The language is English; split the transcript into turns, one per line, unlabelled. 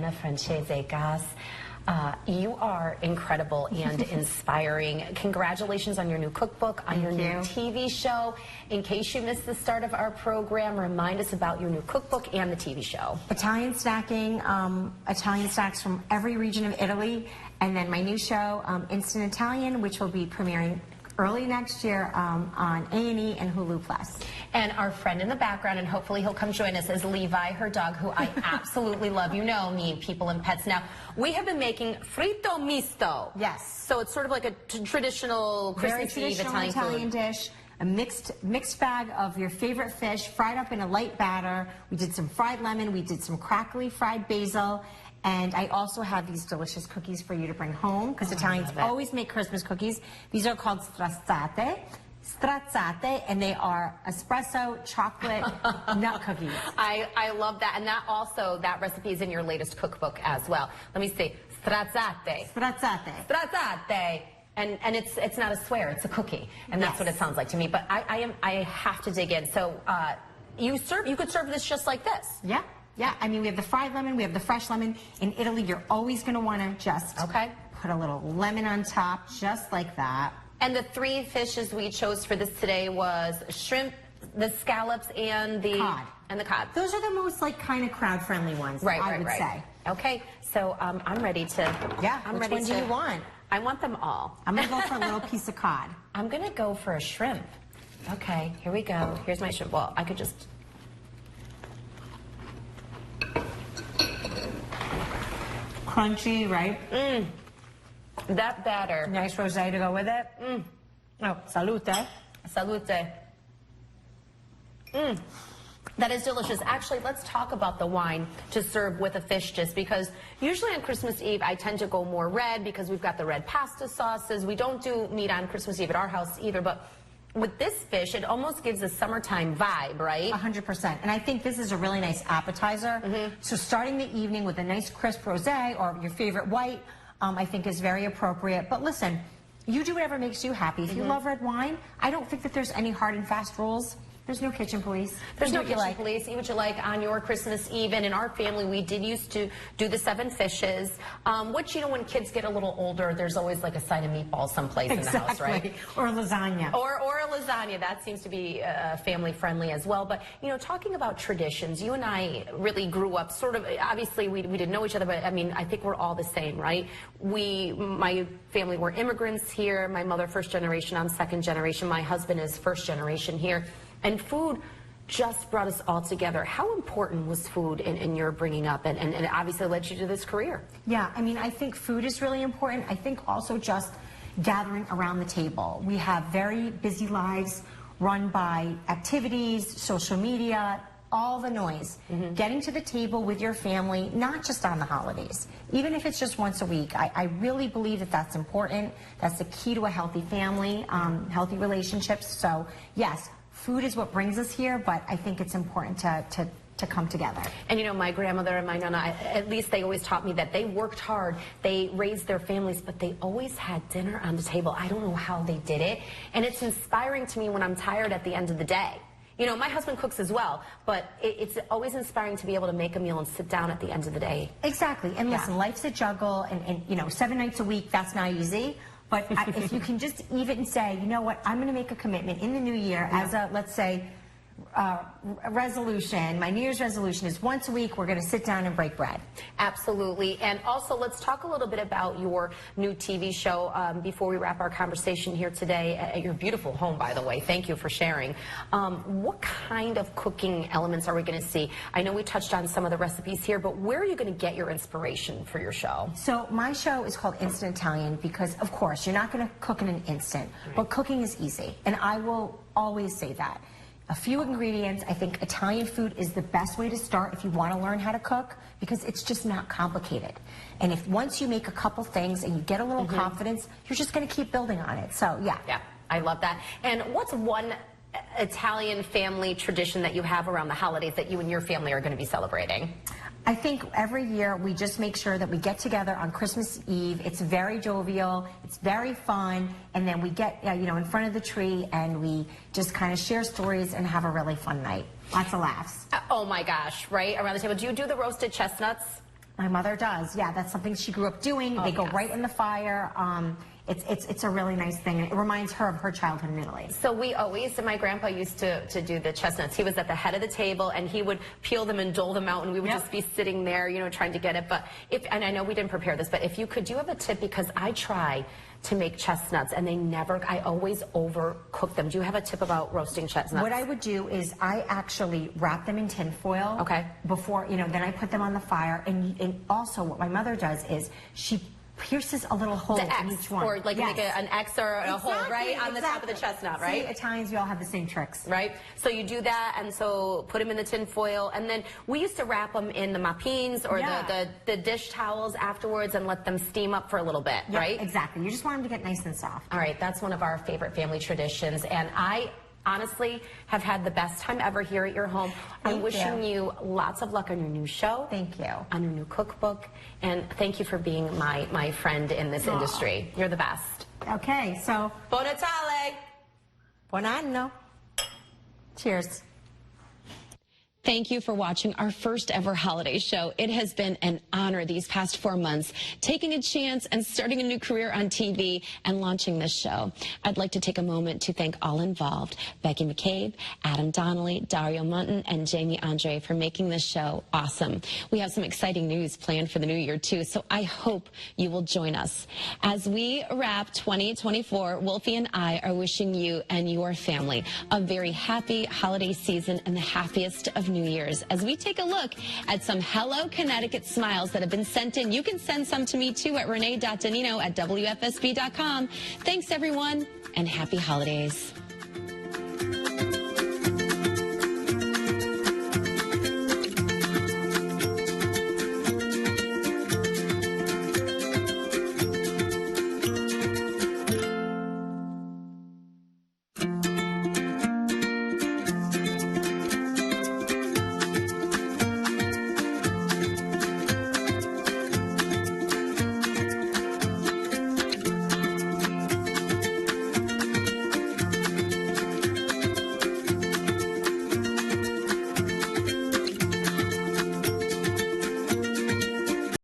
Anna Francese Gass. You are incredible and inspiring. Congratulations on your new cookbook, on your new TV show. In case you missed the start of our program, remind us about your new cookbook and the TV show.
Italian snacking, Italian snacks from every region of Italy, and then my new show, Instant Italian, which will be premiering early next year on A&E and Hulu+.
And our friend in the background, and hopefully he'll come join us, is Levi, her dog, who I absolutely love. You know me, people and pets. Now, we have been making Fritto Misto.
Yes.
So it's sort of like a traditional Christmas Eve Italian
dish. A mixed bag of your favorite fish, fried up in a light batter. We did some fried lemon. We did some crackly fried basil. And I also have these delicious cookies for you to bring home, because Italians always make Christmas cookies. These are called strazzate, and they are espresso chocolate nut cookies.
I love that. And that recipe is in your latest cookbook as well. Let me see. Strazzate. And it's not a swear, it's a cookie. And that's what it sounds like to me. But I have to dig in. So you could serve this just like this.
Yeah. Yeah, I mean, we have the fried lemon, we have the fresh lemon. In Italy, you're always going to want to just put a little lemon on top, just like that.
And the three fishes we chose for this today was shrimp, the scallops, and the cod.
Those are the most, like, kind of crowd-friendly ones, I would say.
Okay, so I'm ready to...
Yeah, which one do you want?
I want them all.
I'm going to go for a little piece of cod.
I'm going to go for a shrimp. Okay, here we go. Here's my shrimp. Well, I could just...
Crunchy, right?
That batter.
Nice rosé to go with it. Oh, salute.
Salute. That is delicious. Actually, let's talk about the wine to serve with a fish dish, because usually on Christmas Eve, I tend to go more red because we've got the red pasta sauces. We don't do meat on Christmas Eve at our house either, but with this fish, it almost gives a summertime vibe, right?
100%. And I think this is a really nice appetizer. So starting the evening with a nice crisp rosé or your favorite white, I think is very appropriate. But listen, you do whatever makes you happy. If you love red wine, I don't think that there's any hard and fast rules. There's no kitchen police.
There's no kitchen police. Eat what you like on your Christmas Eve. And in our family, we did used to do the 7 fishes, which, you know, when kids get a little older, there's always like a side of meatballs someplace in the house, right?
Or lasagna.
Or a lasagna. That seems to be family friendly as well. But, you know, talking about traditions, you and I really grew up sort of, obviously we didn't know each other, but I mean, I think we're all the same, right? My family were immigrants here. My mother, first generation, I'm second generation. My husband is first generation here. And food just brought us all together. How important was food in your bringing up and obviously led you to this career?
Yeah, I mean, I think food is really important. I think also just gathering around the table. We have very busy lives run by activities, social media, all the noise. Getting to the table with your family, not just on the holidays, even if it's just once a week. I really believe that that's important. That's the key to a healthy family, healthy relationships. So, yes, food is what brings us here, but I think it's important to come together.
And you know, my grandmother and my nana, at least they always taught me that they worked hard, they raised their families, but they always had dinner on the table. I don't know how they did it, and it's inspiring to me when I'm tired at the end of the day. You know, my husband cooks as well, but it's always inspiring to be able to make a meal and sit down at the end of the day.
Exactly, and listen, life's a juggle, and you know, 7 nights a week, that's not easy. But if you can just even say, you know what, I'm going to make a commitment in the new year as a, let's say, resolution. My New Year's resolution is once a week we're going to sit down and break bread.
Absolutely. And also, let's talk a little bit about your new TV show before we wrap our conversation here today at your beautiful home, by the way. Thank you for sharing. What kind of cooking elements are we going to see? I know we touched on some of the recipes here, but where are you going to get your inspiration for your show?
So my show is called Instant Italian because, of course, you're not going to cook in an instant, but cooking is easy. And I will always say that. A few ingredients. I think Italian food is the best way to start if you want to learn how to cook, because it's just not complicated. And if once you make a couple things and you get a little confidence, you're just going to keep building on it. So, yeah.
Yeah, I love that. And what's one Italian family tradition that you have around the holidays that you and your family are going to be celebrating?
I think every year we just make sure that we get together on Christmas Eve. It's very jovial, it's very fun, and then we get you know, in front of the tree and we just kind of share stories and have a really fun night. Lots of laughs.
Oh my gosh, right? Around the table. Do you do the roasted chestnuts?
My mother does. Yeah, that's something she grew up doing. They go right in the fire. It's a really nice thing. It reminds her of her childhood in Italy.
So we always, and my grandpa used to do the chestnuts. He was at the head of the table, and he would peel them and dole them out, and we would just be sitting there, you know, trying to get it. But and I know we didn't prepare this, but if you could, do you have a tip? Because I try to make chestnuts, and I always overcook them. Do you have a tip about roasting chestnuts?
What I would do is I actually wrap them in tin foil.
Okay.
Before, you know, then I put them on the fire. And also what my mother does is she pierces a little hole in each one.
Or like make an X or a hole, right? On the top of the chestnut, right?
See, Italians, we all have the same tricks.
Right? So you do that, and so put them in the tin foil, and then we used to wrap them in the mappings or the dish towels afterwards and let them steam up for a little bit, right?
Exactly. You just want them to get nice and soft.
All right, that's one of our favorite family traditions, and I honestly have had the best time ever here at your home. I'm wishing you lots of luck on your new show.
Thank you.
On your new cookbook. And thank you for being my friend in this industry. You're the best.
Okay, so
Buon Natale.
Buon anno. Cheers.
Thank you for watching our first ever holiday show. It has been an honor these past 4 months, taking a chance and starting a new career on TV and launching this show. I'd like to take a moment to thank all involved, Becky McCabe, Adam Donnelly, Dario Munton, and Jamie Andre for making this show awesome. We have some exciting news planned for the new year too, so I hope you will join us. As we wrap 2024, Wolfie and I are wishing you and your family a very happy holiday season and the happiest of New Year's. As we take a look at some Hello Connecticut smiles that have been sent in, you can send some to me too at Renee DiNino at WFSB.com. Thanks everyone, and happy holidays.